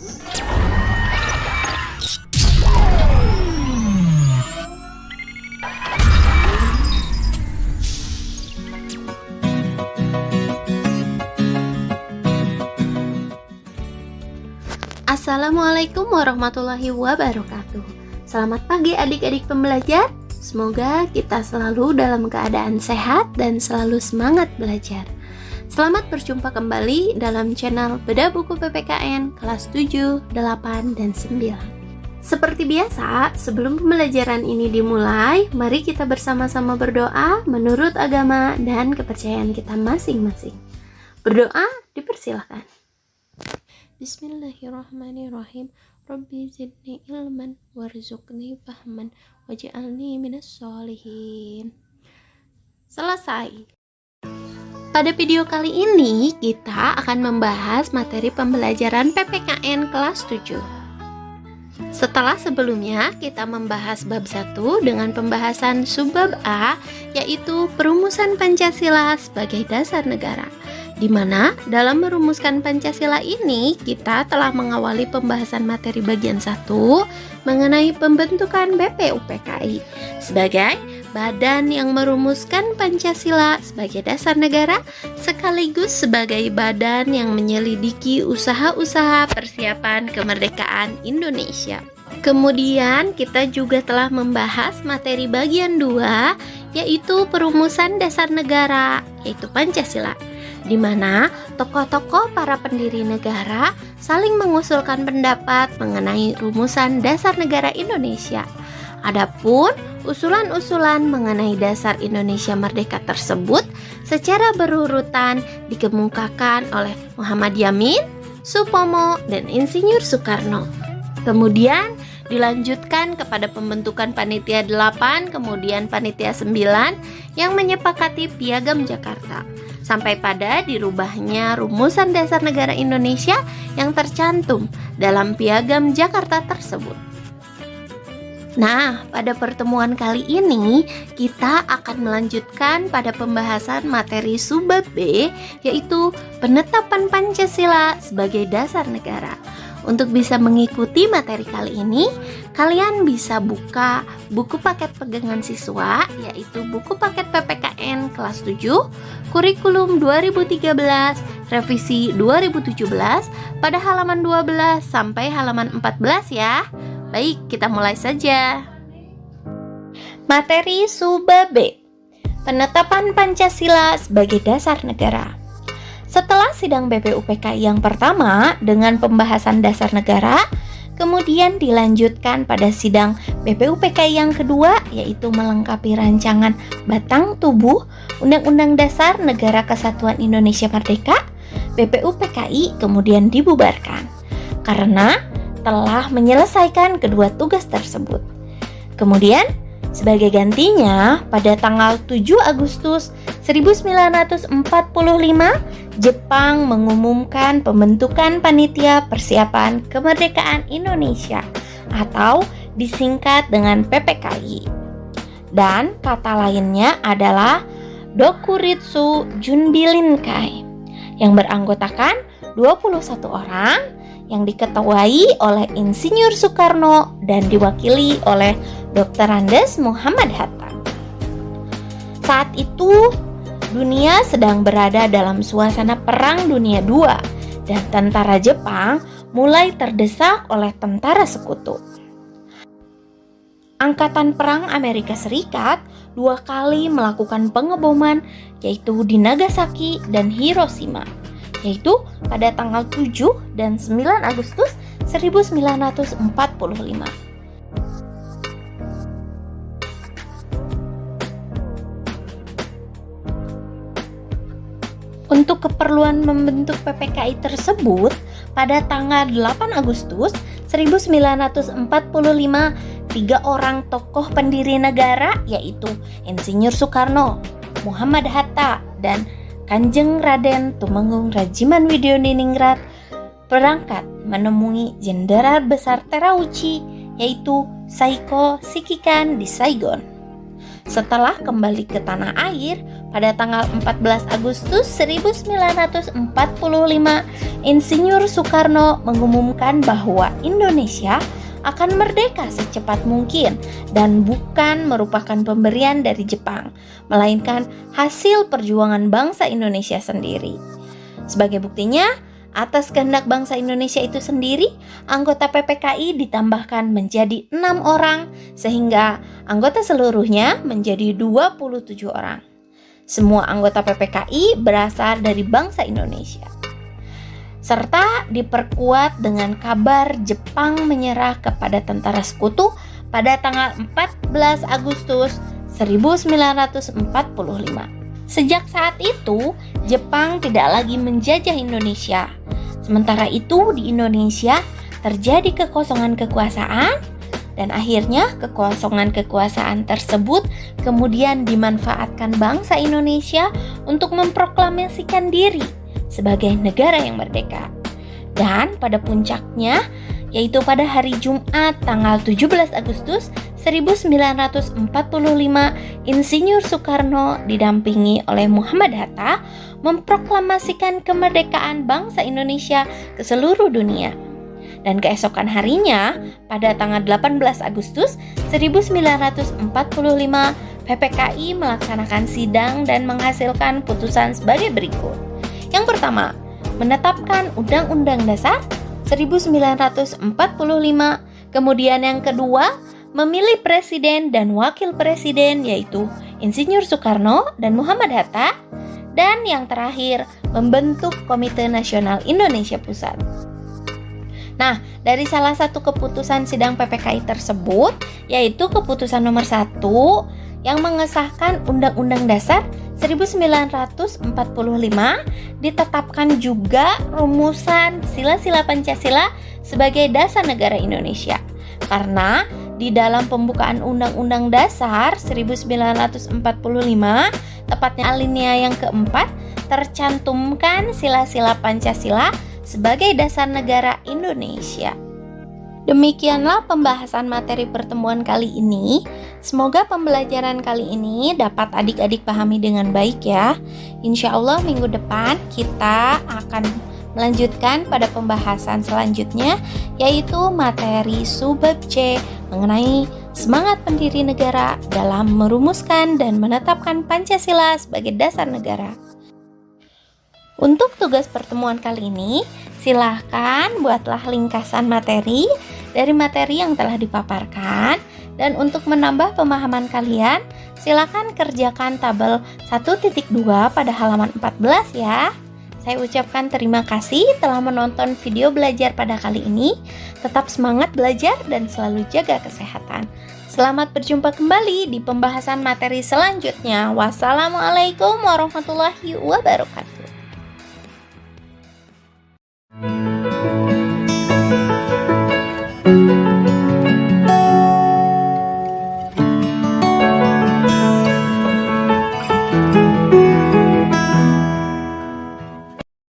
Assalamualaikum warahmatullahi wabarakatuh. Selamat pagi adik-adik pembelajar. Semoga kita selalu dalam keadaan sehat dan selalu semangat belajar. Selamat berjumpa kembali dalam channel Bedah Buku PPKN kelas 7, 8, dan 9. Seperti biasa, sebelum pembelajaran ini dimulai, mari kita bersama-sama berdoa menurut agama dan kepercayaan kita masing-masing. Berdoa dipersilahkan. Bismillahirrahmanirrahim. Rabbi zidni ilman warzuqni fahman waj'alni minas sholihin. Selesai. Pada video kali ini kita akan membahas materi pembelajaran PPKN kelas 7. Setelah sebelumnya kita membahas bab 1 dengan pembahasan subbab A, yaitu perumusan Pancasila sebagai dasar negara, di mana dalam merumuskan Pancasila ini kita telah mengawali pembahasan materi bagian 1 mengenai pembentukan BPUPKI sebagai badan yang merumuskan Pancasila sebagai dasar negara sekaligus sebagai badan yang menyelidiki usaha-usaha persiapan kemerdekaan Indonesia. Kemudian kita juga telah membahas materi bagian 2 yaitu perumusan dasar negara yaitu Pancasila, di mana tokoh-tokoh para pendiri negara saling mengusulkan pendapat mengenai rumusan dasar negara Indonesia. Adapun usulan-usulan mengenai dasar Indonesia Merdeka tersebut secara berurutan dikemukakan oleh Muhammad Yamin, Supomo, dan Insinyur Soekarno. Kemudian dilanjutkan kepada pembentukan Panitia 8, kemudian Panitia 9 yang menyepakati Piagam Jakarta, sampai pada dirubahnya rumusan dasar negara Indonesia yang tercantum dalam Piagam Jakarta tersebut. Nah, pada pertemuan kali ini kita akan melanjutkan pada pembahasan materi subbab B, yaitu penetapan Pancasila sebagai dasar negara. Untuk bisa mengikuti materi kali ini, kalian bisa buka buku paket pegangan siswa, yaitu buku paket PPKN kelas 7, kurikulum 2013, revisi 2017, pada halaman 12 sampai halaman 14 ya. Baik, kita mulai saja. Materi subbab B, penetapan Pancasila sebagai dasar negara. Setelah sidang BPUPKI yang pertama dengan pembahasan dasar negara, kemudian dilanjutkan pada sidang BPUPKI yang kedua, yaitu melengkapi rancangan batang tubuh Undang-Undang Dasar Negara Kesatuan Indonesia Merdeka. BPUPKI kemudian dibubarkan karena telah menyelesaikan kedua tugas tersebut. Kemudian sebagai gantinya, pada tanggal 7 Agustus 1945, Jepang mengumumkan pembentukan Panitia Persiapan Kemerdekaan Indonesia atau disingkat dengan PPKI. Dan kata lainnya adalah Dokuritsu Junbilinkai yang beranggotakan 21 orang yang diketuai oleh Insinyur Soekarno dan diwakili oleh Dr. Andes Muhammad Hatta. Saat itu dunia sedang berada dalam suasana Perang Dunia II dan tentara Jepang mulai terdesak oleh tentara sekutu. Angkatan Perang Amerika Serikat 2 kali melakukan pengeboman, yaitu di Nagasaki dan Hiroshima, yaitu pada tanggal 7 dan 9 Agustus 1945. Untuk keperluan membentuk PPKI tersebut, pada tanggal 8 Agustus 1945, 3 orang tokoh pendiri negara, yaitu Insinyur Soekarno, Muhammad Hatta, dan Kanjeng Raden Tumenggung Rajiman Widyodiningrat berangkat menemui Jenderal Besar Terauchi, yaitu Saiko Shikikan di Saigon. Setelah kembali ke tanah air, pada tanggal 14 Agustus 1945, Insinyur Soekarno mengumumkan bahwa Indonesia akan merdeka secepat mungkin dan bukan merupakan pemberian dari Jepang, melainkan hasil perjuangan bangsa Indonesia sendiri. Sebagai buktinya, atas kehendak bangsa Indonesia itu sendiri, anggota PPKI ditambahkan menjadi 6 orang, sehingga anggota seluruhnya menjadi 27 orang. Semua anggota PPKI berasal dari bangsa Indonesia. Serta diperkuat dengan kabar Jepang menyerah kepada tentara sekutu pada tanggal 14 Agustus 1945. Sejak saat itu, Jepang tidak lagi menjajah Indonesia. Sementara itu, di Indonesia terjadi kekosongan kekuasaan, dan akhirnya kekosongan kekuasaan tersebut kemudian dimanfaatkan bangsa Indonesia untuk memproklamasikan diri sebagai negara yang merdeka. Dan pada puncaknya, yaitu pada hari Jumat tanggal 17 Agustus 1945, Insinyur Soekarno didampingi oleh Muhammad Hatta memproklamasikan kemerdekaan bangsa Indonesia ke seluruh dunia. Dan keesokan harinya, pada tanggal 18 Agustus 1945, PPKI melaksanakan sidang dan menghasilkan putusan sebagai berikut. Yang pertama, menetapkan Undang-Undang Dasar 1945. Kemudian yang kedua, memilih presiden dan wakil presiden, yaitu Insinyur Soekarno dan Muhammad Hatta. Dan yang terakhir, membentuk Komite Nasional Indonesia Pusat. Nah, dari salah satu keputusan sidang PPKI tersebut, yaitu keputusan nomor 1 yang mengesahkan Undang-Undang Dasar 1945, ditetapkan juga rumusan sila-sila Pancasila sebagai dasar negara Indonesia. Karena di dalam pembukaan Undang-Undang Dasar 1945, tepatnya alinea yang keempat, tercantumkan sila-sila Pancasila sebagai dasar negara Indonesia. Demikianlah pembahasan materi pertemuan kali ini. Semoga pembelajaran kali ini dapat adik-adik pahami dengan baik ya. Insya Allah minggu depan kita akan melanjutkan pada pembahasan selanjutnya, yaitu materi subbab C mengenai semangat pendiri negara dalam merumuskan dan menetapkan Pancasila sebagai dasar negara. Untuk tugas pertemuan kali ini, silahkan buatlah ringkasan materi dari materi yang telah dipaparkan. Dan untuk menambah pemahaman kalian, silahkan kerjakan tabel 1.2 pada halaman 14 ya. Saya ucapkan terima kasih telah menonton video belajar pada kali ini. Tetap semangat belajar dan selalu jaga kesehatan. Selamat berjumpa kembali di pembahasan materi selanjutnya. Wassalamualaikum warahmatullahi wabarakatuh.